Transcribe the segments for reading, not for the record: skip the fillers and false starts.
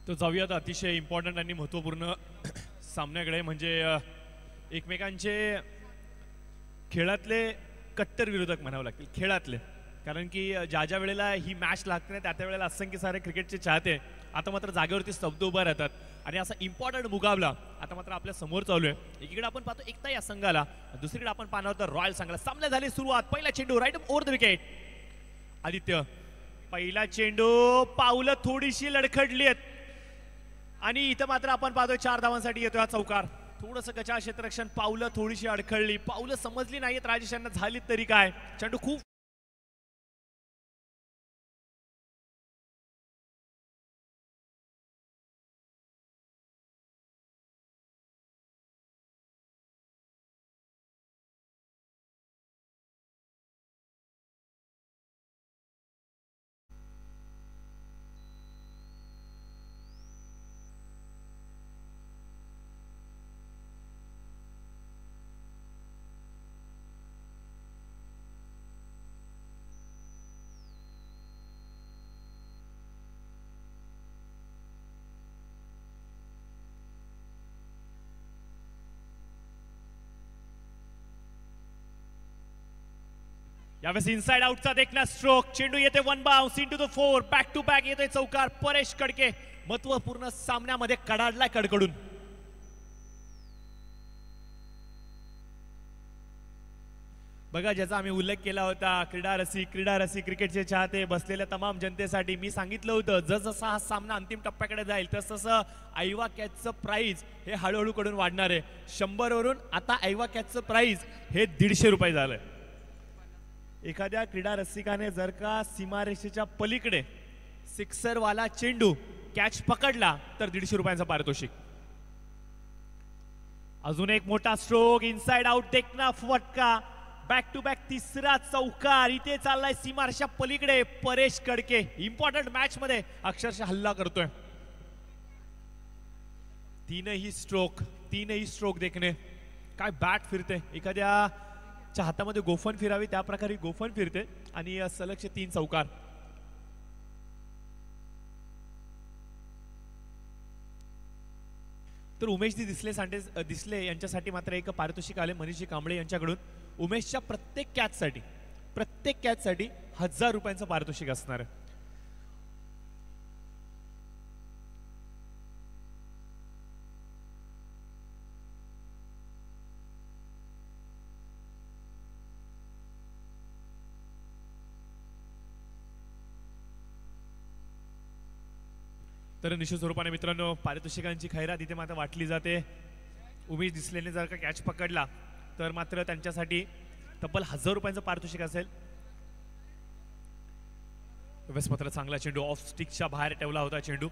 तर जाऊयात अतिशय इम्पॉर्टंट आणि महत्त्वपूर्ण सामन्याकडे, म्हणजे एकमेकांचे खेळातले कट्टर विरोधक म्हणावं लागतील, खेळातले. कारण की ज्या ज्या वेळेला ही मॅच लागते ना, त्या वेळेला असंख्य सारे क्रिकेटचे चाहते आता मात्र जागेवरती स्तब्ध उभा राहतात. आणि असा इम्पॉर्टंट मुकाबला आता मात्र आपल्या समोर चालू आहे. एकीकडे आपण पाहतो एकता या संघाला, दुसरीकडे आपण पाहणार तर रॉयल संघाला. सामना झाली सुरुवात, पहिला चेंडू right over the wicket. Aditya, पहिला चेंडू, पावलं थोडीशी लडखडली आहेत आणि इथं मात्र आपण पाहतोय 4 धावांसाठी येतोय हा चौकार. थोडंसं गचा क्षेत्ररक्षण, पावलं थोडीशी अडखळली, पावलं समजली नाहीत राजेश यांना, झाली तरी काय. चेंडू खूप यावेळेस इनसाइड आउटचा देखना स्ट्रोक. चेंडू येते one bounce into the 4, back to back येतोय चौकार. परेश कडके महत्वपूर्ण सामन्यामध्ये कडाडलाय कडकडून. बघा, ज्याचा आम्ही उल्लेख केला होता, क्रीडा रसिक क्रिकेटचे चाहते, बसलेल्या तमाम जनतेसाठी मी सांगितलं होतं, जसजसा हा सामना अंतिम टप्प्याकडे जाईल तसं ऐवा कॅचचं प्राइज हे हळूहळू कडून वाढणार आहे. 100 वरून आता ऐवा कॅचचं प्राइज हे 150 रुपये झालंय. एखाद्या क्रीडा रसिकाने जर का सीमारेषेच्या पलीकडे सिक्सरवाला चेंडू कॅच पकडला तर 150 रुपयांचा पारितोषिक. अजून एक मोठा स्ट्रोक, इनसाइड आउट देखना फटका, बॅक टू बॅक तिसरा चौकार. इथे चाललाय सीमारेषा पलीकडे परेश कडके. इम्पॉर्टंट मॅच मध्ये अक्षरशः हल्ला करतोय. तीनही स्ट्रोक देखणे. काय बॅट फिरते, एखाद्या हातामध्ये गोफन फिरावी त्या प्रकारे गोफन फिरते आणि सलगचे 3 चौकार. तर उमेशजी दिसले यांच्यासाठी मात्र एक पारितोषिक आले मनीषजी कांबळे यांच्याकडून. उमेशच्या प्रत्येक कॅचसाठी 1000 रुपयांचं पारितोषिक असणार आहे. तर निश्चित स्वरूपाने मित्रांनो पारितोषिकांची खैरात इथे मात्र वाटली जाते. उमेश दिसलेने जर का कॅच पकडला तर मात्र त्यांच्यासाठी तब्बल 1000 रुपयांचं पारितोषिक असेल. मात्र चांगला चेंडू ऑफ स्टिकच्या बाहेर ठेवला होता चेंडू.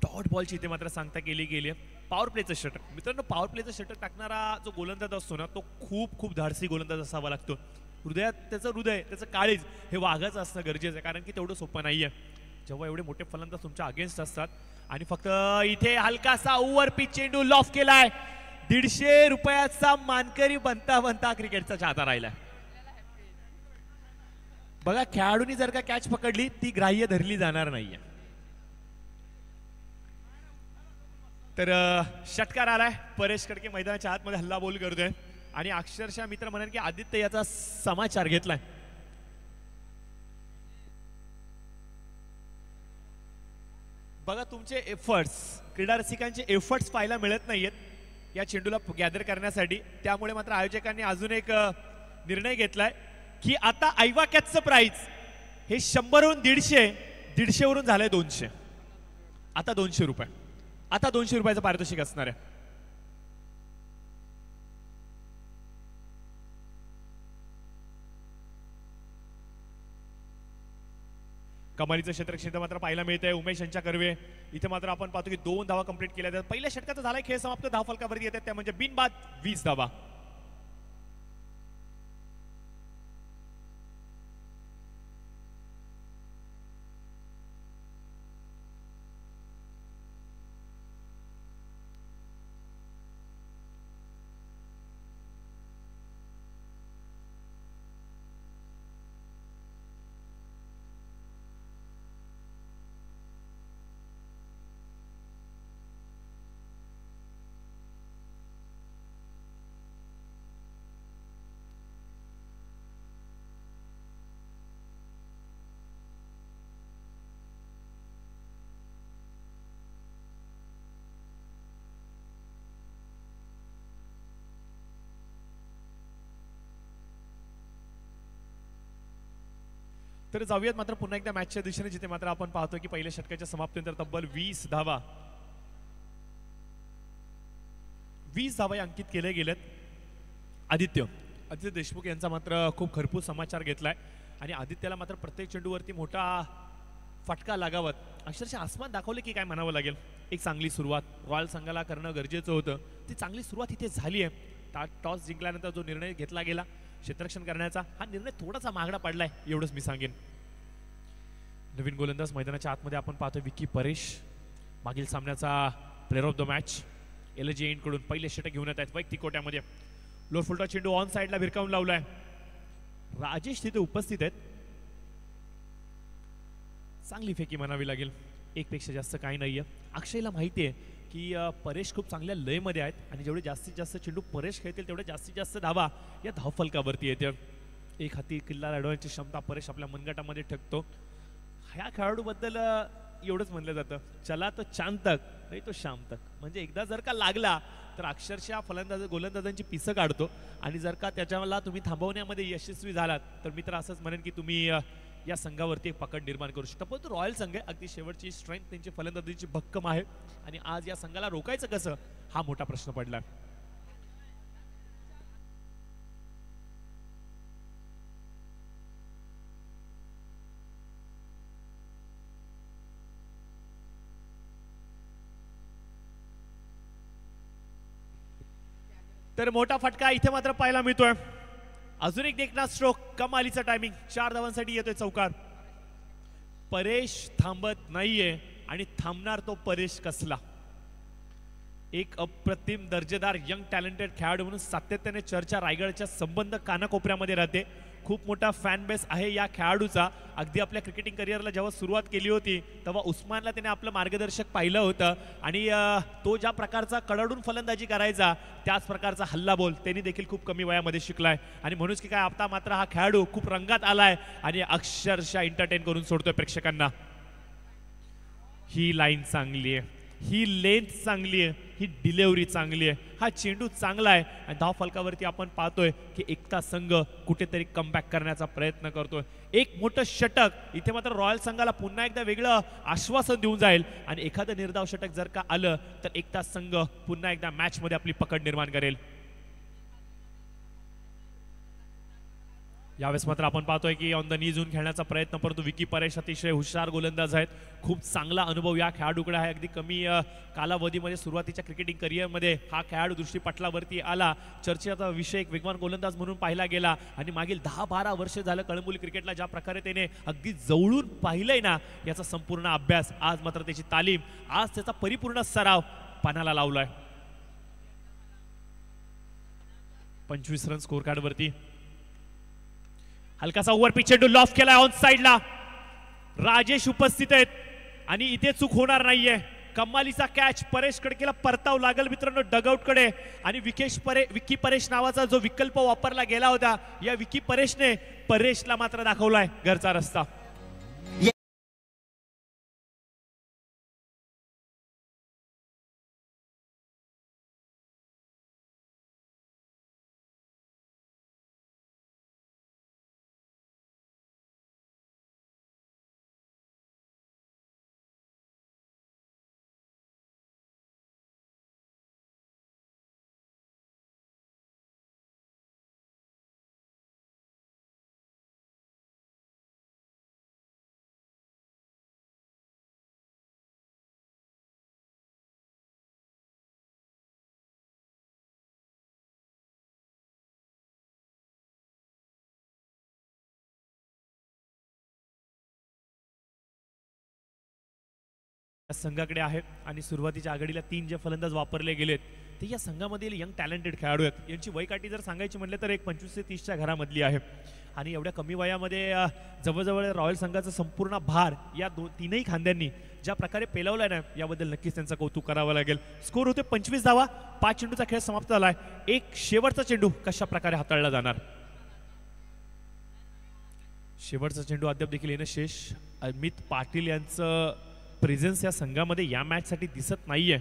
डॉट बॉलची इथे मात्र सांगता केली गेली. पॉवर प्लेचं षटक. मित्रांनो, पॉवर प्लेचं षटक टाकणारा जो गोलंदाज असतो ना, तो खूप धाडसी गोलंदाज असावा लागतो. त्याचं काळीज हे वाघाचं असणं गरजेचं आहे, कारण की तेवढं सोपं नाहीये जेव्हा एवढे मोठे फलंदाज तुमच्या अगेन्स्ट असतात. आणि फक्त इथे हलकासा ओव्हर पिच चेंडू लॉफ केलाय. 150 रुपयाचा मानकरी बनता क्रिकेटचा चाहता राहिलाय. बघा, खेळाडूंनी जर का कॅच पकडली ती ग्राह्य धरली जाणार नाहीये. तर षटकार आलाय. परेश कडके मैदानाच्या आतमध्ये हल्ला बोल करतोय आणि अक्षरशः मित्र म्हणेन की आदित्य याचा समाचार घेतलाय. बघा, तुमचे एफर्ट्स, क्रीडा रसिकांचे एफर्ट्स पाहायला मिळत नाहीयेत या चेंडूला गॅदर करण्यासाठी. त्यामुळे मात्र आयोजकांनी अजून एक निर्णय घेतलाय की आता ऐवा कॅचचं प्राइस हे 100 वरून 150 वरून झालंय 200. आता 200 रुपये, आता 200 रुपयाचं पारितोषिक असणार आहे. कमालीचं क्षेत्र मात्र पाहायला मिळतंय उमेश यांच्या कर्वे. इथे मात्र आपण पाहतो की 2 धावा कंप्लीट केल्या. पहिल्या षटकाचा झालाय खेळ समाप्त. धाव फलकावरती येतात त्या म्हणजे बिनबाद 20 धावा. तर जाऊयात मात्र पुन्हा एकदा मॅचच्या दिशेने, जिथे मात्र आपण पाहतो की पहिल्या षटकाच्या समाप्तीनंतर तब्बल 20 धावा अंकित केले गेलेत. आदित्य देशमुख यांचा मात्र खूप खरपूस समाचार घेतलाय आणि आदित्यला मात्र प्रत्येक चेंडूवरती मोठा फटका लागावत अक्षरशः आसमान दाखवले की काय म्हणावं लागेल. एक चांगली सुरुवात रॉयल संघाला करणं गरजेचं होतं. ती चांगली सुरुवात इथे झाली आहे. टॉस जिंकल्यानंतर जो निर्णय घेतला गेला क्षेत्ररक्षण करण्याचा, हा निर्णय थोडासा महागडा पडलाय एवढंच मी सांगेन. नवीन गोलंदाज मैदानाच्या आतमध्ये आपण पाहतो विकी परेश, मागील सामन्याचा player of the match. LG end कडून पहिले षटक घेऊन येत आहेत वैयक्तिक कोट्यामध्ये. लोअर फुलटा चेंडू ऑन साइडला भिरकावून लावलाय. राजेश तिथे उपस्थित आहेत. चांगली फेकी म्हणावी लागेल, एक पेक्षा जास्त काही नाहीये. अक्षयला माहिती आहे की परेश खूप चांगल्या लयमध्ये आहेत आणि जेवढे जास्तीत जास्त चेंडू परेश खेळतील तेवढे जास्तीत जास्त धावा या धावफलकावरती येते. एक हाती किल्ला लढवण्याची क्षमता परेश आपल्या मनगटामध्ये ठेवतो. ह्या खेळाडूबद्दल एवढंच म्हणलं जातं, चला तो चांद तक नाही तो शाम तक. म्हणजे एकदा जर का लागला तर अक्षरशः गोलंदाजांची पिसं काढतो आणि जर का त्याच्याला तुम्ही थांबवण्यामध्ये यशस्वी झालात तर मी तर असंच म्हणेन की तुम्ही या संघावरती एक पकड निर्माण करू शकता. परंतु रॉयल संघ आहे, अगदी शेवटची स्ट्रेंथ त्यांची फलंदाजीची भक्कम आहे आणि आज या संघाला रोखायचं कसं हा मोठा प्रश्न पडला. तर मोठा फटका इथे मात्र पाहायला मिळतोय. अजून एक देखना स्ट्रोक, कमालीचा टायमिंग, 4 धावांसाठी येतोय चौकार. परेश थांबत नाहीये आणि थांबणार तो परेश कसला. एक अप्रतिम दर्जेदार यंग टॅलेंटेड खेळाडू म्हणून सातत्याने चर्चा रायगडच्या संबंध कानाकोपऱ्यामध्ये राहते. खूप मोठा फॅन बेस आहे या खेळाडूचा. अगदी आपल्या क्रिकेटिंग करिअरला जेव्हा सुरुवात केली होती तेव्हा उस्मानला त्याने आपलं मार्गदर्शक पाहिलं होतं आणि तो ज्या प्रकारचा कडाडून फलंदाजी करायचा त्याच प्रकारचा हल्ला बोल त्यांनी देखील खूप कमी वयामध्ये शिकलाय आणि म्हणूनच की काय आता मात्र हा खेळाडू खूप रंगात आलाय आणि अक्षरशः एंटरटेन करून सोडतोय प्रेक्षकांना. ही लाईन चांगली आहे, ही लेंथ चांगली आहे, ही डिलिव्हरी चांगली आहे, हा चेंडू चांगला आहे आणि धाव फलकावरती आपण पाहतोय की एकता संघ कुठेतरी कमबॅक करण्याचा प्रयत्न करतोय. एक मोठं षटक इथे मात्र रॉयल संघाला पुन्हा एकदा वेगळं आश्वासन देऊन जाईल आणि एखादं निर्धाव षटक जर का आलं तर एकता संघ पुन्हा एकदा मॅच मध्ये आपली पकड निर्माण करेल. यावेळेस मात्र आपण पाहतोय की ऑन द नी झोन खेळण्याचा प्रयत्न, परंतु विकी परेश अतिशय हुशार गोलंदाज आहेत. खूप चांगला अनुभव या खेळाडूकडे आहे. अगदी कमी कालावधीमध्ये सुरुवातीच्या क्रिकेटिंग करिअरमध्ये हा खेळाडू दृष्टीपटलावरती आला. चर्चेचा विषय एक वेगवान गोलंदाज म्हणून पाहिला गेला आणि मागील 10-12 वर्ष झालं कळंबोली क्रिकेटला ज्या प्रकारे त्याने अगदी जवळून पाहिलंय ना याचा संपूर्ण अभ्यास, आज मात्र त्याची तालीम, आज त्याचा परिपूर्ण सराव पानाला लावलाय. 25 रन स्कोर कार्ड वरती. हलकासा ओव्हर पिच चेंडू लॉफ केलाय ऑन साइडला. राजेश उपस्थित आहेत आणि इथे चूक होणार नाहीये. कमालीचा कॅच परेशकडे केला, परताव लागल मित्रांनो डगआउट कडे आणि विकी परेश नावाचा जो विकल्प वापरला गेला होता या विकी परेशने परेशला मात्र दाखवलाय घरचा रस्ता. संघाकडे आहे आणि सुरुवातीच्या आघाडीला 3 जे फलंदाज वापरले गेलेत ते या संघामधील यंग टॅलेंटेड खेळाडू आहेत. यांची वयकाठी जर सांगायची म्हटलं तर एक 25 ते 30च्या घरामधली आहे आणि एवढ्या कमी वयामध्ये जवळजवळ रॉयल संघाचा संपूर्ण भार या तीनही खांद्यांनी ज्या प्रकारे पेलवलाय ना याबद्दल नक्कीच त्यांचं कौतुक करावं लागेल. स्कोर होते 25 धावा. 5 चेंडूचा खेळ समाप्त झालाय. एक शेवटचा चेंडू कशा प्रकारे हाताळला जाणार. शेवटचा चेंडू अद्याप देखील येणं शेष. अमित पाटील यांचं प्रेझेन्स या संघामध्ये या मॅच साठी दिसत नाहीये.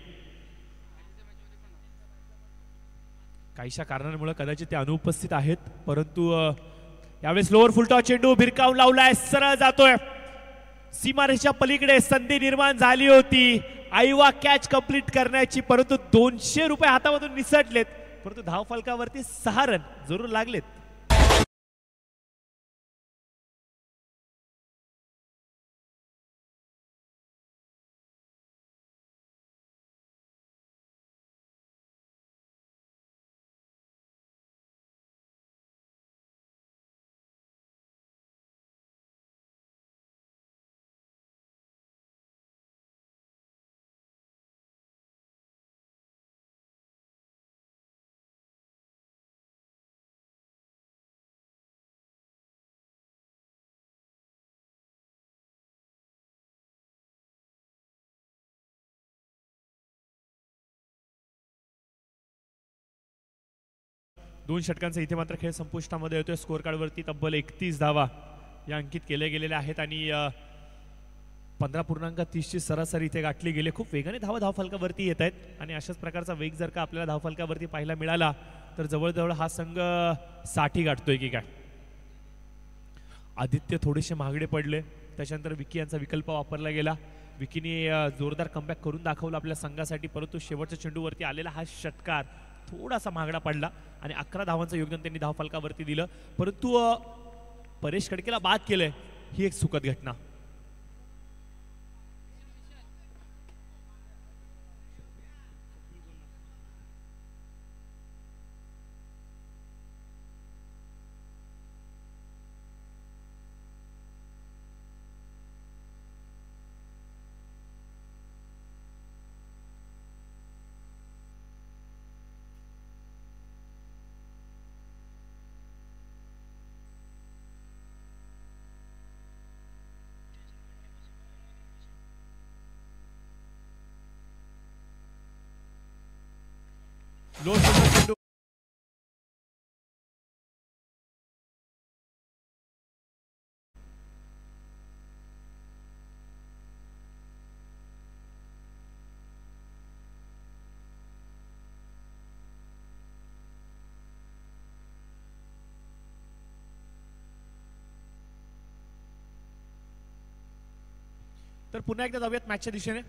काहीशा कारणांमुळे कदाचित ते अनुपस्थित आहेत, परंतु यावेळेस लोअर फुलटॉस चेंडू भिरकावून लावलाय, सरळ जातोय सीमारेषेच्या पलीकडे. संधी निर्माण झाली होती आयवा कॅच कंप्लीट करण्याची, परंतु 200 रुपये हातामधून निसटलेत. परंतु धाव फलकावरती 6 रन जरूर लागलेत. दोन षटकांचा इथे मात्र खेळ संपुष्टामध्ये येतोय. स्कोर कार्डवरती तब्बल 31 धावा या अंकित केल्या गेलेल्या आहेत आणि 15.30 ची सरासरी इथे गाठली गेली. खूप वेगाने धाव फलकावरती येत आहेत आणि अशाच प्रकारचा वेग जर का आपल्याला धाव फलकावरती पाहायला मिळाला तर जवळजवळ हा संघ 60 गाठतोय की काय. आदित्य थोडेसे महागडे पडले, त्याच्यानंतर विकी यांचा विकल्प वापरला गेला. विकीने जोरदार कमबॅक करून दाखवलं आपल्या संघासाठी, परंतु शेवटच्या चेंडूवरती आलेला हा षटकार थोडासा महागडा पडला आणि 11 धावांचं योगदान त्यांनी धाव फलकावरती दिलं. परंतु परेश खडकेला बाद केलंय, ही एक सुखद घटना. तर पुन्हा एकदा जाऊयात मॅचच्या दिशेने.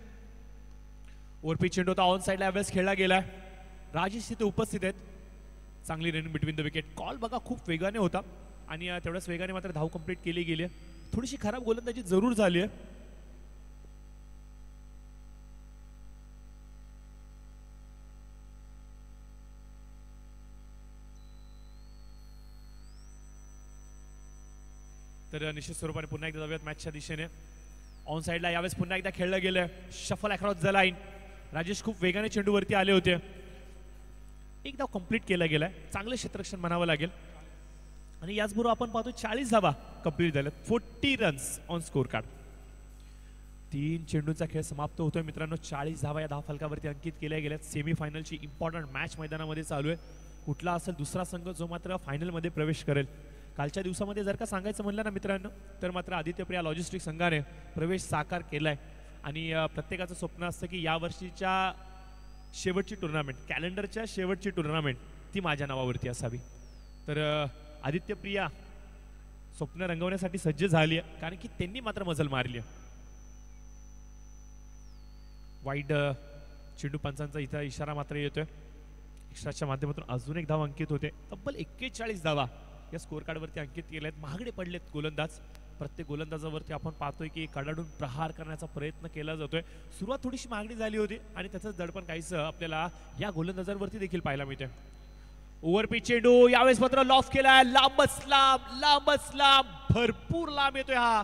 ओव्हरपिच चेंडू होता ऑन साइडला यावेळेस खेळला गेलाय. राजेश तिथे उपस्थित आहेत. चांगली run between the wicket. Call बघा खूप वेगाने होता आणि तेवढ्याच वेगाने मात्र धाव कंप्लीट केली गेली आहे. थोडीशी खराब गोलंदाजी जरूर झाली आहे. तर निश्चित स्वरूपाने पुन्हा एकदा जाऊयात मॅचच्या दिशेने. ऑन साइडला यावेळेस पुन्हा एकदा खेळलं गेलं. Shuffle across the line. Rajesh खूप वेगाने चेंडूवरती आले होते. एक धाव कंप्लीट केला गेलाय. चांगलं क्षेत्ररक्षण म्हणावं लागेल आणि याचबरोबर आपण पाहतो 40 धावा कंप्लीट झाल्यात. 40 रन्स ऑन स्कोर कार्ड. 3 चेंडूंचा खेळ समाप्त होतोय मित्रांनो. 40 धावा या धाव फलकावरती अंकित केल्या गेल्यात. सेमीफायनलची इम्पॉर्टंट मॅच मैदानामध्ये चालू आहे. कुठला असेल दुसरा संघ जो मात्र फायनलमध्ये प्रवेश करेल. कालच्या दिवसामध्ये जर का सांगायचं म्हणलं ना मित्रांनो तर मात्र आदित्यप्रिया लॉजिस्टिक संघाने प्रवेश साकार केलाय आणि प्रत्येकाचं स्वप्न असतं की या वर्षीच्या शेवटची टुर्नामेंट, कॅलेंडरच्या शेवटची टुर्नामेंट ती माझ्या नावावरती असावी. तर आदित्यप्रिया स्वप्न रंगवण्यासाठी सज्ज झाली आहे कारण की त्यांनी मात्र मजल मारली आहे. वाईड चेंडू पंचांचा इथं इशारा मात्र येतोय. एक्स्ट्राच्या माध्यमातून अजून एक धाव अंकित होते. तब्बल 41 धावा या स्कोर कार्डवरती अंकित केले आहेत. महागडे पडलेत गोलंदाज. प्रत्येक गोलंदाजावरती आपण पाहतोय की कडाडून प्रहार करण्याचा प्रयत्न केला जातोय. सुरुवात थोडीशी महागडी झाली होती आणि त्याचं दडपण काहीच आपल्याला या गोलंदाजांवरती देखील पाहायला मिळते. ओव्हरपिच चेंडू यावेळेस मात्र लॉफ केलाय. लांबच लांब भरपूर लांब येतोय हा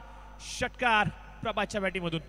षटकार प्रभातच्या बॅटिंगमधून.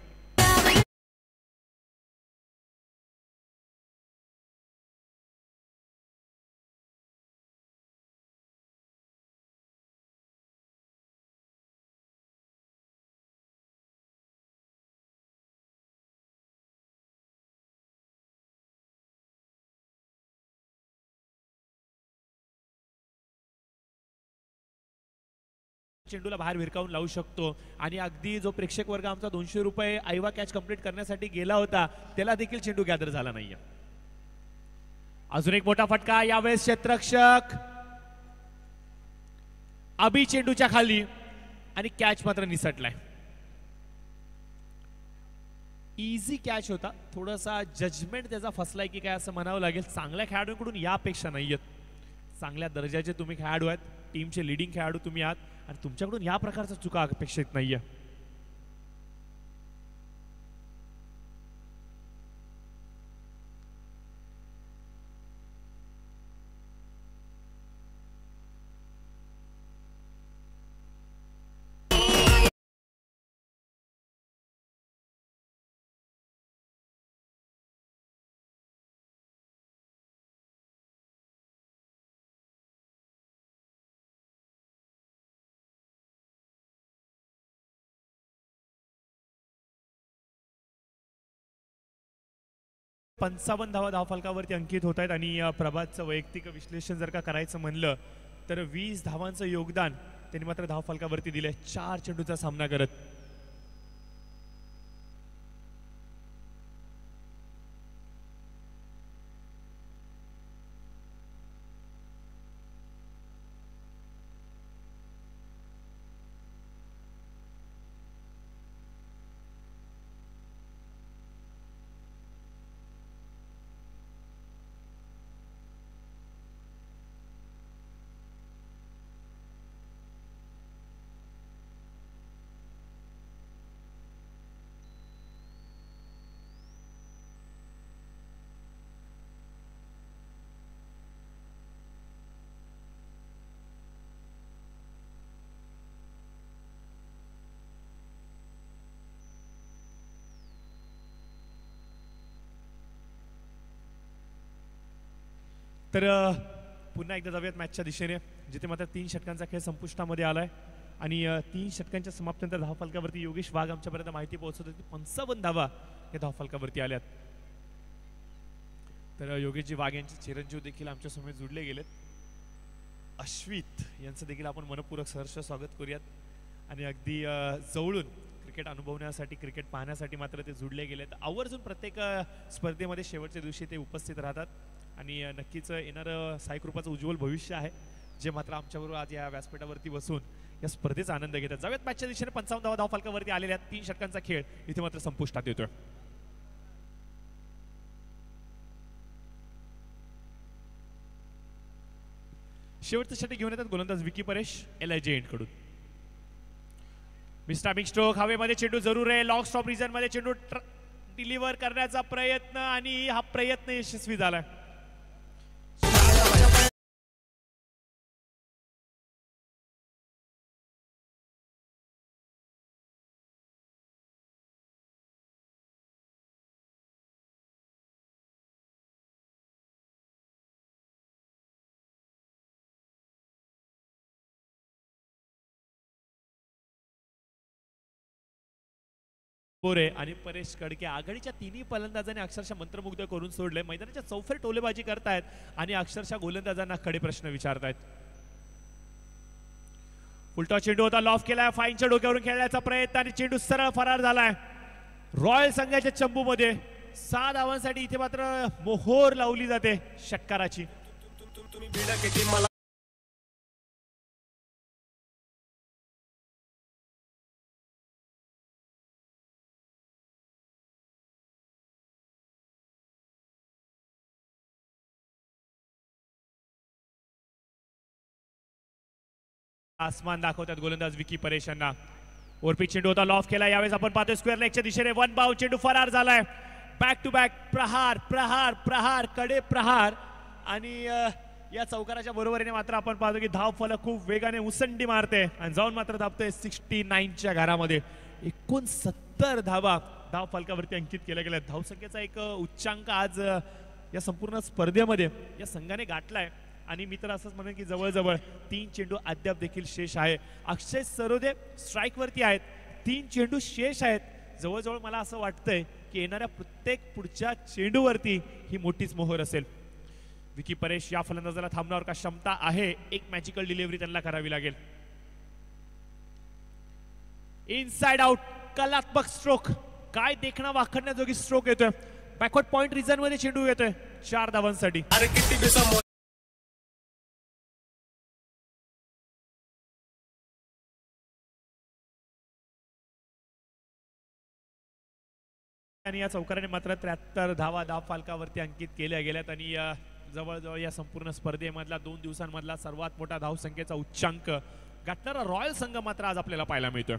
चेंडूला बाहेर भिरकावून लावू शकतो आणि अगदी जो प्रेक्षक वर्ग आमचा 200 रुपये आयवा कॅच कंप्लीट करण्यासाठी गेला होता त्याला देखील चेंडू गॅदर झाला नाहीये. अजून एक मोठा फटका. यावेळेस क्षेत्ररक्षक अभि चेंडूच्या खाली आणि कॅच मात्र निसटलाय. इझी कॅच होता, थोडासा जजमेंट त्याचा फसलाय की काय असं म्हणावं लागेल. चांगल्या खेळाडूंकडून या अपेक्षा नाहीयेत. चांगल्या दर्जाचे तुम्ही खेळाडू आहेत, टीमचे लीडिंग खेळाडू तुम्ही आहात आणि तुमच्याकडून या प्रकारच्या चुका अपेक्षित नाहीये. पंचावन्न धावफलकावरती अंकित होत आहेत आणि प्रभातचं वैयक्तिक विश्लेषण जर का करायचं म्हणलं तर 20 धावांचं योगदान त्यांनी मात्र धावफलकावरती दिले 4 चेंडूचा सामना करत. तर पुन्हा एकदा जाऊयात मॅचच्या दिशेने, जिथे मात्र 3 षटकांचा खेळ संपुष्टामध्ये आलाय आणि 3 षटकांच्या समाप्तीनंतर धावफलकावरती योगेश वाघ आमच्यापर्यंत माहिती पोहोचवत होती 55 धावा या धावफलकावरती आल्यात. तर योगेशजी वाघ यांचे चिरंजीव देखील आमच्या समोर जुडले गेलेत. अश्वित यांचं देखील आपण मनपूर्वक सहर्ष स्वागत करूयात आणि अगदी जवळून क्रिकेट अनुभवण्यासाठी, क्रिकेट पाहण्यासाठी मात्र ते जुडले गेलेत. आवर्जून प्रत्येक स्पर्धेमध्ये शेवटच्या दिवशी ते उपस्थित राहतात आणि नक्कीच येणारं साईकृपाचं उज्ज्वल भविष्य आहे, जे मात्र आमच्याबरोबर आज या व्यासपीठावरती बसून या स्पर्धेचा आनंद घेतात. जाऊयात मॅचच्या दिशेने 55 धावफलकावरती आलेल्या 3 षटकांचा खेळ इथे मात्र संपुष्टात येतोय. शेवटचं षटक घेऊन येतात गोलंदाज विकी परेश LIJ एंड कडून. मिस्टामिंग स्ट्रोक, हवेमध्ये चेंडू जरूर आहे. लॉंग स्टॉप रिजन मध्ये चेंडू डिलिव्हर करण्याचा प्रयत्न आणि हा प्रयत्न यशस्वी झालाय. बोरे आणि परेश कडके आघाडीच्या तिन्ही फलंदाजांनी अक्षरशः मंत्रमुग्ध करून सोडले. मैदानाच्या चौफेर टोलेबाजी करतायत आणि अक्षरशः गोलंदाजांना खडे प्रश्न विचारतायत. उलटा चेंडू होता, लॉफ केलाय, फाईनच्या डोक्यावरून खेळण्याचा प्रयत्न आणि चेंडू सरळ फरार झालाय. रॉयल संघाच्या चंबू मध्ये 6 धावांसाठी इथे मात्र मोहोर लावली जाते षटकाराची. आसमान दाखवतात गोलंदाज विकी परेश यांना. ओरपीच चेंडू होता, लॉफ केला. यावेळेस आपण पाहतोय स्क्वेअर लेगच्या दिशेने 1 बाउंड चेंडू फरार झालाय. बॅक टू बॅक प्रहार प्रहार प्रहार कडे प्रहार आणि या चौकाराच्या बरोबरीने मात्र आपण पाहतो की धाव फलक खूप वेगाने उसंडी मारते आणि जाऊन मात्र दाबतोय 69च्या घरामध्ये. 69 धावा धाव फलकावरती अंकित केल्या गेल्या. धावसंख्येचा एक उच्चांक आज या संपूर्ण स्पर्धेमध्ये या संघाने गाठलाय आणि मी तर असंच म्हणेन की जवळजवळ 3 चेंडू अद्याप देखील शेष आहे. अक्षय सरोदे स्ट्राईक वरती आहेत, 3 चेंडू शेष आहेत. जवळजवळ मला असं वाटतंय की येणाऱ्या प्रत्येक पुढच्या चेंडूवरती ही मोठीच मोहर असेल. विकी परेश या फलंदाजाला थांबण्यावर का क्षमता आहे? एक मॅजिकल डिलिव्हरी त्यांना करावी लागेल. इनसाइड आउट कलात्मक स्ट्रोक, काय देखणा वाखडण्याजोगी स्ट्रोक येतोय. बॅकवर्ड पॉइंट रिजन मध्ये चेंडू येतोय 4 धावांसाठी. आणि या चौकाराने मात्र 73 धावा धाव फालकावरती अंकित केल्या गेल्यात आणि जवळजवळ या संपूर्ण स्पर्धेमधला 2 दिवसांमधला सर्वात मोठा धावसंख्येचा उच्चांक गाठणारा रॉयल संघ मात्र आज आपल्याला पाहायला मिळतोय.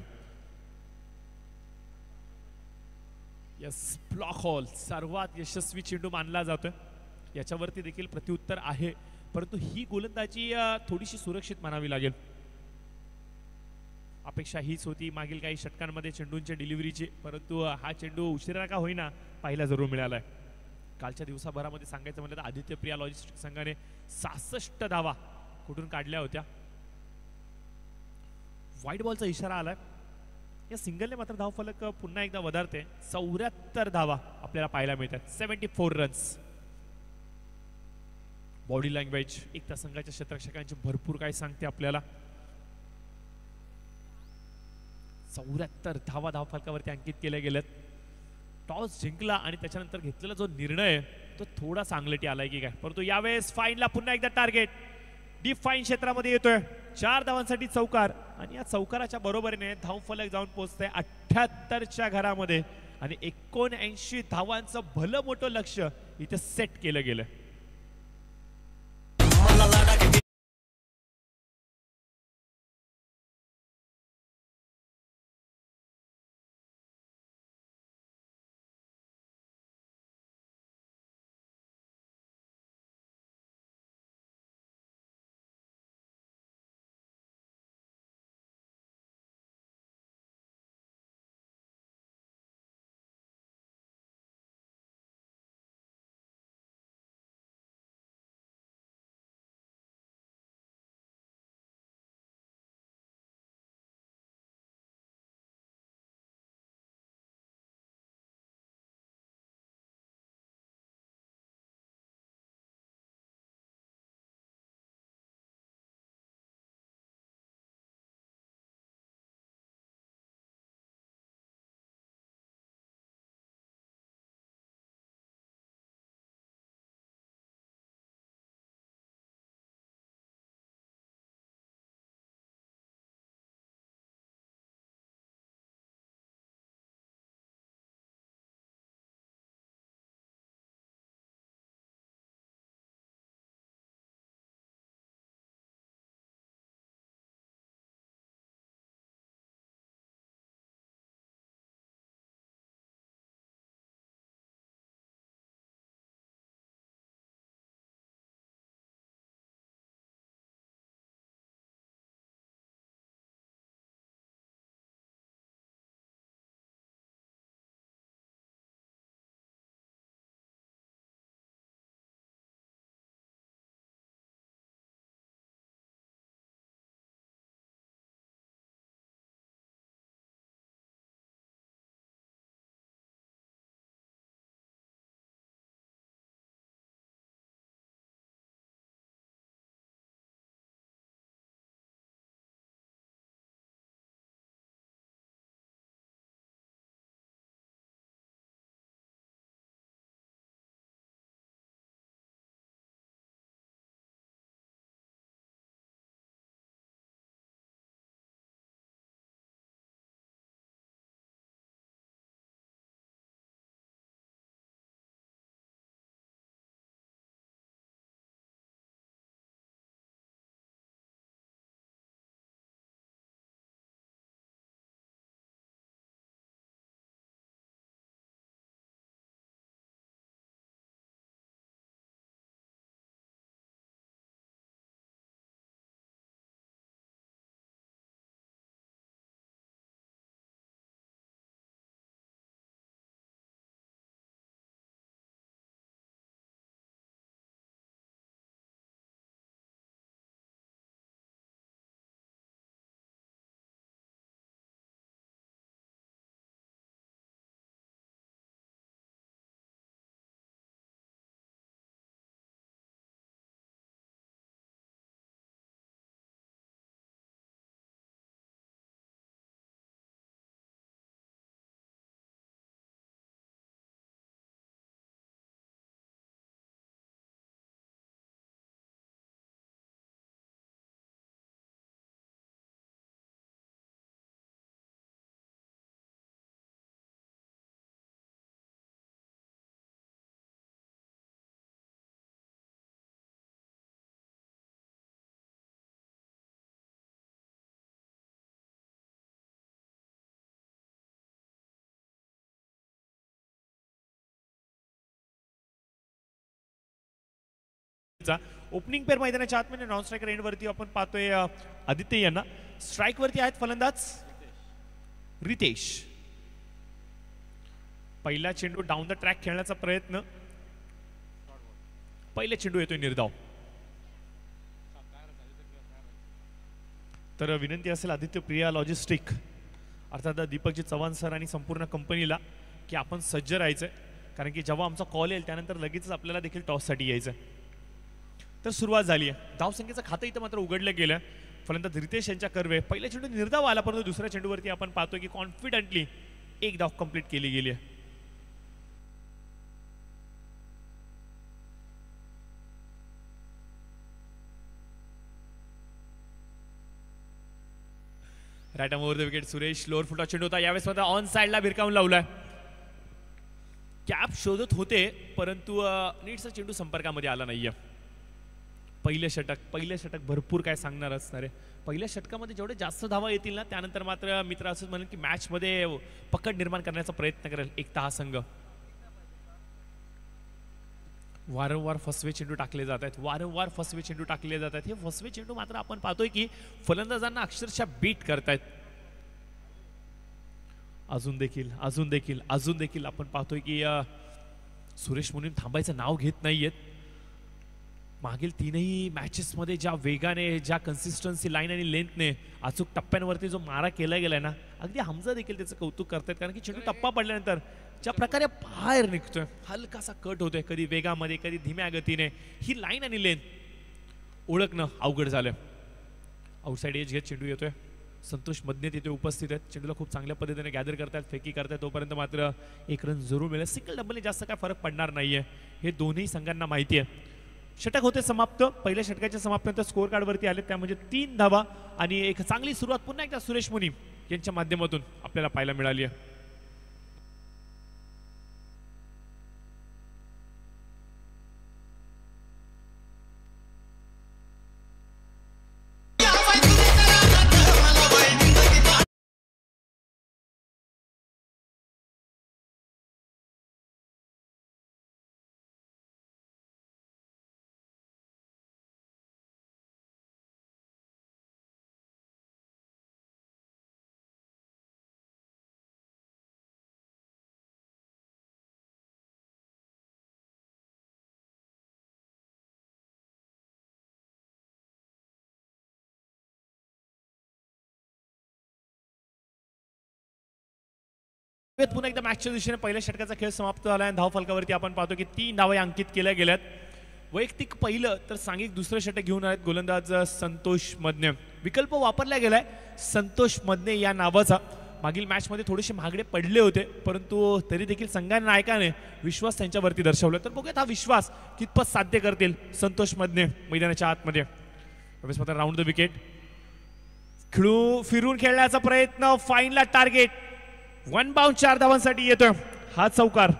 यस, ब्लॉक हॉल सर्वात यशस्वी चेंडू मानला जातोय. याच्यावरती देखील प्रत्युत्तर आहे, परंतु ही गोलंदाजी थोडीशी सुरक्षित मानावी लागेल. अपेक्षा हीच होती मागील काही षटकांमध्ये चेंडूंच्या डिलिव्हरीची, परंतु हा चेंडू उशिरा का होईना पाहायला जरूर मिळालाय. कालच्या दिवसाभरामध्ये सांगायचं म्हणलं तर आदित्य प्रिया लॉजिस्टिक संघाने 66 धावा कुठून काढल्या होत्या. व्हाईट बॉलचा इशारा आलाय. या सिंगलने मात्र धावफलक पुन्हा एकदा वधारते. 74 धावा आपल्याला पाहायला मिळतात. 74 रन्स. बॉडी लँग्वेज एकता संघाच्या क्षेत्ररक्षकांची भरपूर काय सांगते आपल्याला. 74 धावा धावफलकावरती अंकित केल्या गेल्यात. टॉस जिंकला आणि त्याच्यानंतर घेतलेला जो निर्णय तो थोडा चांगलटी आलाय की काय, परंतु यावेळेस फाईनला पुन्हा एकदा टार्गेट डीप फाईन क्षेत्रामध्ये येतोय. 4 धावांसाठी चौकार आणि या चौकाराच्या बरोबरीने धावफलक जाऊन पोहोचतंय 78च्या घरामध्ये आणि 79 धावांचं भलं मोठं लक्ष इथे सेट केलं गेलं. ओपनिंग पेअर मैदानाच्या आतमध्ये नॉन स्ट्रायकर एंड वरती आपण पाहतोय आदित्य यांना. स्ट्राईक वरती आहेत फलंदाज रितेश. पहिला चेंडू डाऊन द ट्रॅक खेळण्याचा प्रयत्न. पहिले चेंडू येतोय निर्धाव. तर विनंती असेल आदित्य प्रिया लॉजिस्टिक अर्थात दीपकजी चव्हाण सर आणि संपूर्ण कंपनीला की आपण सज्ज राहायचंय, कारण की जेव्हा आमचा कॉल येईल त्यानंतर लगेच आपल्याला देखील टॉससाठी यायचं. तर सुरुवात झाली आहे. धावसंख्येचं खातं इथं मात्र उघडलं गेलं. फलंदाज रितेश यांच्या कर्वे. पहिल्या चेंडू निर्धाव आला, परंतु दुसऱ्या चेंडूवरती आपण पाहतोय की कॉन्फिडंटली एक धाव कंप्लीट केली गेली आहे. Right arm over the wicket Suresh. Lower फुटा चेंडू होता, यावेळेस मात्र ऑन साइडला भिरकावून लावलाय. कॅप शोधत होते परंतु नीटचा चेंडू संपर्कामध्ये आला नाहीये. पहिलं षटक भरपूर काय सांगणार असणार आहे. पहिल्या षटकामध्ये जेवढे जास्त धावा येतील ना त्यानंतर मात्र मित्र असंच म्हणेल की मॅच मध्ये पकड निर्माण करण्याचा प्रयत्न करेल एकता हा संघ. वारंवार फसवे चेंडू टाकले जात आहेत, हे फसवे चेंडू मात्र आपण पाहतोय की फलंदाजांना अक्षरशः बीट करतायत. अजून देखील आपण पाहतोय की सुरेश मुनीम थांबायचं नाव घेत नाहीयेत. मागील तीनही मॅचेस मध्ये ज्या वेगाने, ज्या कन्सिस्टन्सी लाईन आणि लेंथने अचूक टप्प्यांवरती जो मारा केला गेलाय ना, अगदी हमजा देखील त्याचं कौतुक करतायत. कारण की चेंडू टप्पा पडल्यानंतर ज्या प्रकारे बाहेर निघतोय, हलकासा कट होतोय, कधी वेगामध्ये कधी धीम्या गतीने, ही लाईन आणि लेंथ ओळखणं अवघड झालं. आउटसाइड एज घेत चेंडू येतोय. संतोष मधने तिथे उपस्थित आहेत. चेंडूला खूप चांगल्या पद्धतीने गॅदर करतात, फेकी करतात. तोपर्यंत मात्र एक रन जरूर मिळेल. सिंगल डबलने जास्त काय फरक पडणार नाहीये, हे दोन्ही संघांना माहिती आहे. षटक होते समाप्त. पहिल्या षटकाच्या समाप्तीनंतर स्कोअर कार्ड वरती आले, त्यामध्ये 3 धावा आणि एक चांगली सुरुवात पुन्हा एकदा सुरेश मुनीम यांच्या माध्यमातून आपल्याला पाहायला मिळाली आहे. पुन्हा एकदा मॅचच्या दिशेने पहिल्या षटकाचा खेळ समाप्त झाला आहे. धाव फलकावरती आपण पाहतो की 3 धावा अंकित केल्या गेल्यात. वैयक्तिक पहिलं तर सांघिक दुसरं षटक घेऊन आहेत गोलंदाज संतोष मदने. विकल्प वापरला गेलाय संतोष मदने या नावाचा. मागील मॅच मध्ये थोडेसे महागडे पडले होते, परंतु तरी देखील संघाच्या नायकाने विश्वास त्यांच्यावरती दर्शवला. तर बघूयात हा विश्वास कितपत साध्य करतील संतोष मदने मैदानाच्या आतमध्ये. राऊंड द विकेट फिरून खेळण्याचा प्रयत्न, फाईनला टार्गेट. 1 बाउंड 4 धावांसाठी येतोय हा चौकार.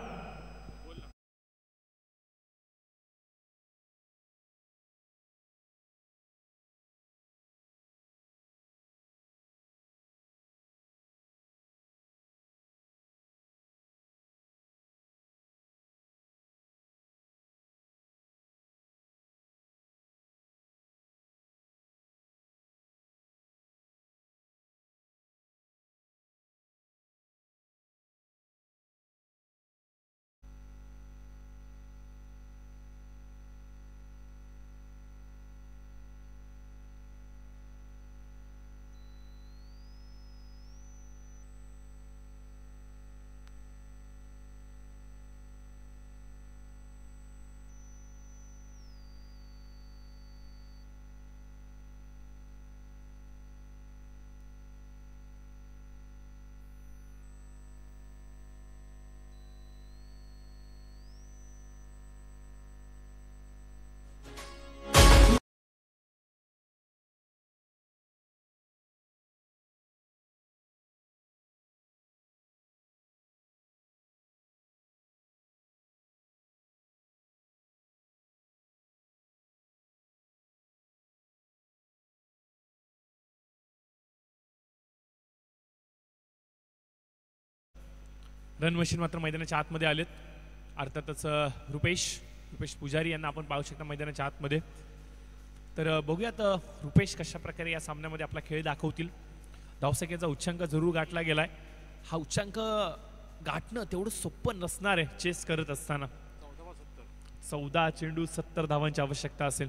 रन मशीन मात्र मैदानाच्या आतमध्ये आलेत. अर्थातच रुपेश रुपेश पुजारी यांना आपण पाहू शकता मैदानाच्या आतमध्ये. तर बघूयात रुपेश कशा प्रकारे या सामन्यामध्ये आपला खेळ दाखवतील. धावसंख्येचा उच्चांक जरूर गाठला गेलाय. हा उच्चांक गाठणं तेवढं सोपं नसणार आहे चेस करत असताना. 14 चेंडू 70 धावांची आवश्यकता असेल.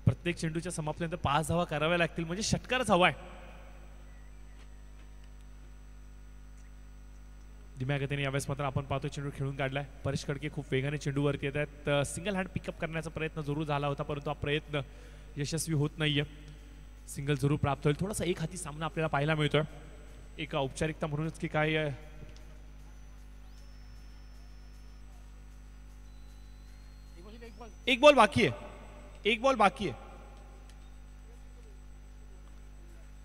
प्रत्येक चेंडूच्या समाप्तीनंतर 5 धावा कराव्या लागतील म्हणजे षटकारच हवाय. धीम्या गतीने यावेळेस मात्र आपण पाहतो चेंडू खेळून काढलाय. परेश खडके खूप वेगाने चेंडूवरती येत आहेत. सिंगल हँड पिकअप करण्याचा प्रयत्न जरूर झाला होता परंतु हा प्रयत्न यशस्वी होत नाहीये. सिंगल जरूर प्राप्त होईल. थोडासा एक हाती सामना आपल्याला पाहायला मिळतोय. एक औपचारिकता म्हणूनच की काय एक बॉल बाकी आहे. एक बॉल बाकी आहे.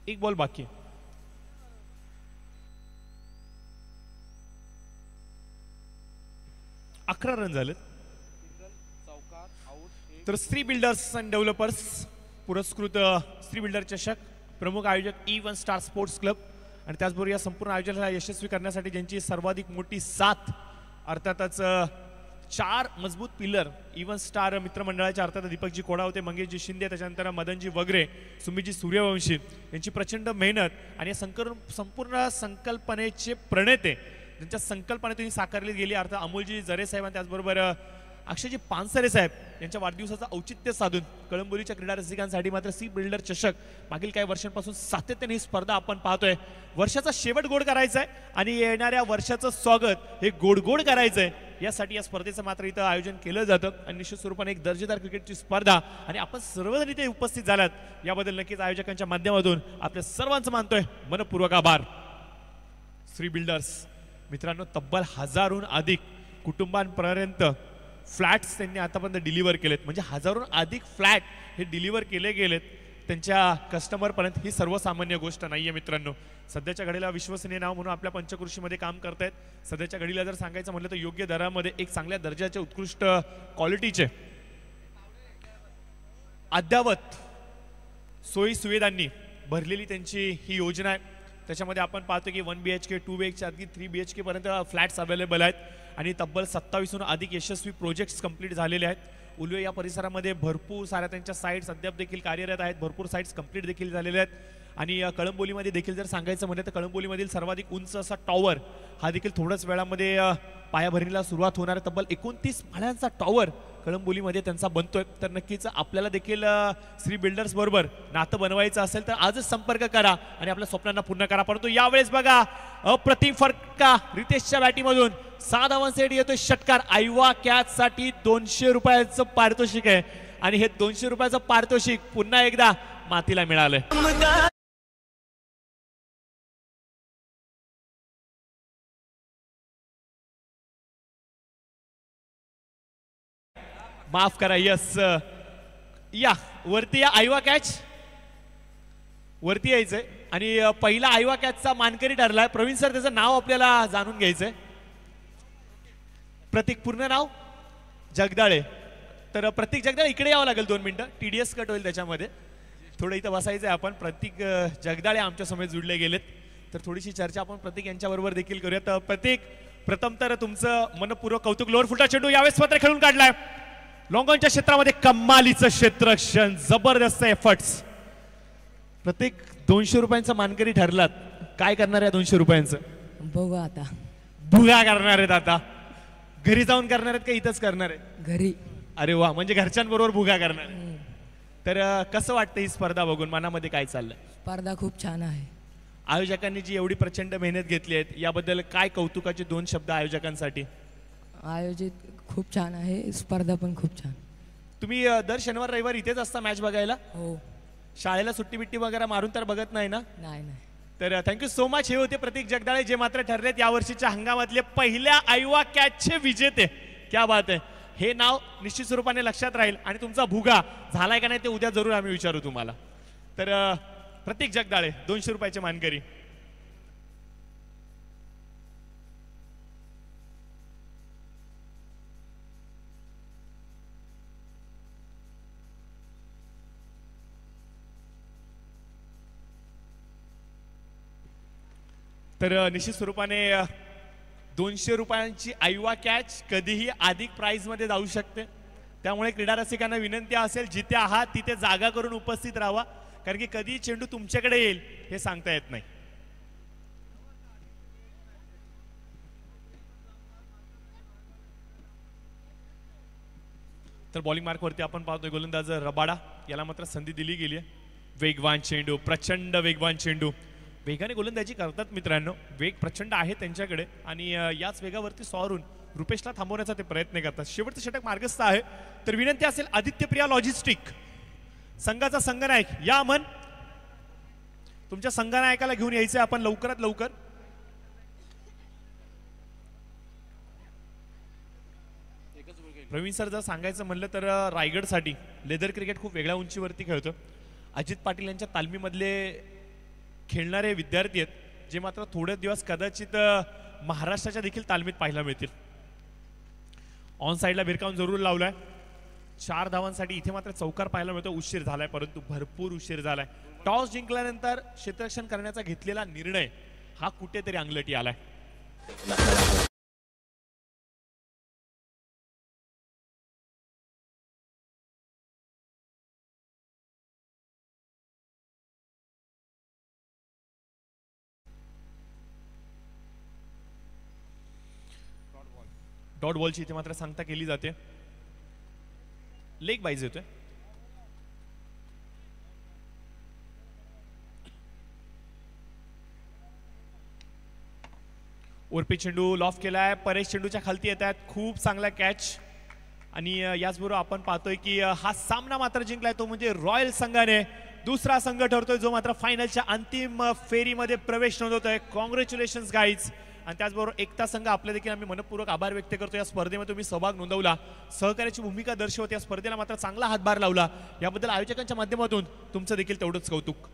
एक बॉल बाकी आहे. अकरा रन झालेत. तर स्त्री बिल्डर्स अँड डेव्हलपर्स पुरस्कृत स्त्री बिल्डर चषक प्रमुख आयोजक E1 स्टार स्पोर्ट्स क्लब आणि त्याचबरोबर या संपूर्ण आयोजनाला यशस्वी करण्यासाठी ज्यांची सर्वाधिक मोठी साथ अर्थातच 4 मजबूत पिलर E1 स्टार मित्रमंडळाचे अर्थात दीपकजी कोडावते, मंगेशजी शिंदे, त्याच्यानंतर मदनजी वगैरे, सुमितजी सूर्यवंशी यांची प्रचंड मेहनत आणि संपूर्ण संकल्पनेचे प्रणेते ज्यांच्या संकल्पनेतून साकारली गेली अर्थात अमोलजी जरे साहेब आणि त्याचबरोबर अक्षयजी पानसरे साहेब यांच्या वाढदिवसाचं औचित्य साधून कळंबोलीच्या क्रीडा रसिकांसाठी मात्र सी बिल्डर चषक मागील काही वर्षांपासून सातत्याने ही स्पर्धा आपण पाहतोय. वर्षाचा शेवट गोड करायचा आहे आणि येणाऱ्या वर्षाचं स्वागत हे गोड गोड करायचं आहे. यासाठी या स्पर्धेचं मात्र इथं आयोजन केलं जातं आणि निश्चित स्वरूपाने एक दर्जेदार क्रिकेटची स्पर्धा आणि आपण सर्वजण इथे उपस्थित झालात याबद्दल नक्कीच आयोजकांच्या माध्यमातून आपल्या सर्वांचं मानतोय मनपूर्वक आभार. श्री बिल्डर्स मित्रांनो तब्बल 1000हून अधिक कुटुंबांपर्यंत फ्लॅट्स त्यांनी आतापर्यंत डिलिव्हर केलेत म्हणजे 1000हून अधिक फ्लॅट हे डिलिव्हर केले गेलेत त्यांच्या कस्टमरपर्यंत. ही सर्वसामान्य गोष्ट नाहीये मित्रांनो. सध्याच्या घडीला विश्वसनीय नाव म्हणून आपल्या पंचकृषीमध्ये काम करतायत. सध्याच्या घडीला जर सांगायचं म्हटलं तर योग्य दरामध्ये एक चांगल्या दर्जाचे उत्कृष्ट क्वालिटीचे अद्यावत सोयी सुविधांनी भरलेली त्यांची ही योजना आहे. त्याच्यामध्ये आपण पाहतो की 1 BHK 2 BHK अगदी 3 BHK पर्यंत फ्लॅट्स अवेलेबल आहेत आणि तब्बल 27हून अधिक यशस्वी प्रोजेक्ट्स कंप्लीट झालेले आहेत. उलवे या परिसरामध्ये भरपूर साऱ्या त्यांच्या साईट्स अद्याप देखील कार्यरत आहेत. भरपूर साईट्स कंप्लीट देखील झालेल्या आहेत आणि कळंबोलीमध्ये देखील जर सांगायचं म्हटलं तर कळंबोलीमधील सर्वाधिक उंच असा टॉवर हा देखील थोड्याच वेळामध्ये पायाभरणीला सुरुवात होणार आहे. तब्बल 29 माळ्यांचा टॉवर कळंबोलीमध्ये त्यांचा बनतोय. तर नक्कीच आपल्याला देखील श्री बिल्डर्स बरोबर नातं बनवायचं असेल तर आजच संपर्क करा आणि आपल्या स्वप्नांना पूर्ण करा. परंतु यावेळेस बघा अप्रतिम फटका रितेशच्या बॅटीमधून 6 धावांसाठी येतोय षटकार. आयवा कॅच साठी 200 रुपयाचं पारितोषिक आहे आणि हे 200 रुपयाचं पारितोषिक पुन्हा एकदा मातीला मिळालंय. माफ करा. यस या वरती या. आयवा कॅच वरती यायचंय आणि पहिला आयवा कॅचचा मानकरी ठरलाय. प्रवीण सर त्याचं नाव आपल्याला जाणून घ्यायचंय. प्रतीक पूर्ण नाव जगदाळे. तर प्रतीक जगदाळे इकडे यावं लागेल 2 मिनिटं. TDS कट होईल त्याच्यामध्ये. थोडं इथं बसायचंय आपण. प्रतीक जगदाळे आमच्या समेत जुडले गेलेत तर थोडीशी चर्चा आपण प्रतीक यांच्याबरोबर देखील करूया. तर प्रतीक प्रथम तर तुमचं मनपूर्वक कौतुक. लोअर फुटा चेंडू यावेळेस मात्र खेळून काढलाय. लॉंगॉनच्या क्षेत्रामध्ये कमालीचं क्षेत्ररक्षण जबरदस्त एफर्ट्स. प्रत्येक 200 रुपयांचा मानकरी ठरलात. काय करणार आहे 200 रुपयांचं? बघू आता. भुगा करणार आहेत आता. घरी जाऊन करणार आहेत का इथंच करणार आहे? घरी. अरे वा म्हणजे घरच्यांबरोबर भुगा करणार. तर कसं वाटतं ही स्पर्धा बघून? मनामध्ये काय चाललंय? स्पर्धा खूप छान आहे. आयोजकांनी जी एवढी प्रचंड मेहनत घेतली आहे याबद्दल काय कौतुकाचे 2 शब्द आयोजकांसाठी? आयोजित खूप छान आहे. स्पर्धा पण खूप छान. तुम्ही दर शनिवार रविवार इथेच असता मॅच बघायला? हो. शाळेला सुट्टी बिट्टी वगैरे मारून तर बघत नाही ना? नाही नाही. तर थँक्यू सो मच. हे होते प्रतीक जगदाळे जे मात्र ठरलेत यावर्षीच्या हंगामातले पहिल्या आयवा कॅचचे विजेते. क्या बात आहे. हे नाव निश्चित स्वरूपाने लक्षात राहील आणि तुमचा भुगा झालाय का नाही ते उद्या जरूर आम्ही विचारू तुम्हाला. तर प्रतीक जगदाळे 200 रुपयाचे मानकरी. तर निश्चित स्वरूपाने 200 रुपयांची आयवा कॅच कधीही अधिक प्राइज मध्ये जाऊ शकते. त्यामुळे क्रीडा रसिकांना विनंती असेल जिथे आहात तिथे जागा करून उपस्थित राहा, कारण की कधी चेंडू तुमच्याकडे येईल हे सांगता येत नाही. तर बॉलिंग मार्कवरती आपण पाहतोय गोलंदाज रबाडा, याला मात्र संधी दिली गेली आहे. वेगवान चेंडू, प्रचंड वेगवान चेंडू, वेगाने गोलंदाजी करतात मित्रांनो, वेग प्रचंड आहे त्यांच्याकडे आणि याच वेगावरती सॉरून रुपेशला थांबवण्याचा ते प्रयत्न करतात. शेवटचं षटक मार्गस्थ आहे. तर विनंती असेल आदित्यप्रिया लॉजिस्टिक संघाचा संघनायक या मन, तुमच्या संघनायकाला घेऊन यायचंय आपण लवकरात लवकर. प्रवीण सर जर सांगायचं म्हणलं तर रायगडसाठी लेदर क्रिकेट खूप वेगळ्या उंचीवरती खेळतो. अजित पाटील यांच्या तालमीमधले खेळणारे विद्यार्थी आहेत जे मात्र थोडे दिवस कदाचित महाराष्ट्राच्या देखील तालमीत पाहायला मिळतील. ऑन साईडला भिरकावून जरूर लावलाय. 4 धावांसाठी इथे मात्र चौकार पाहायला मिळतो. उशीर झालाय, परंतु भरपूर उशीर झालाय. टॉस जिंकल्यानंतर क्षेत्ररक्षण करण्याचा घेतलेला निर्णय हा कुठेतरी अंगलटी आलाय. डॉट बॉलची इथे मात्र सांगता केली जाते. लेग बाईज येतोय. ओरपी चेंडू लॉफ केलाय, परेश चेंडूच्या खालती येत आहेत. खूप चांगला कॅच आणि याचबरोबर आपण पाहतोय की हा सामना मात्र जिंकलाय तो म्हणजे रॉयल संघाने. दुसरा संघ ठरतोय जो मात्र फायनलच्या अंतिम फेरीमध्ये प्रवेश नोंदवतोय. Congratulations guys. आणि त्याचबरोबर एकता संघ आपले देखील आम्ही मनपूर्वक आभार व्यक्त करतो. या स्पर्धेमध्ये तुम्ही सहभाग नोंदवला, सहकार्याची भूमिका दर्शवत या स्पर्धेला मात्र चांगला हातभार लावला, याबद्दल आयोजकांच्या माध्यमातून तुमचं देखील तेवढंच कौतुक.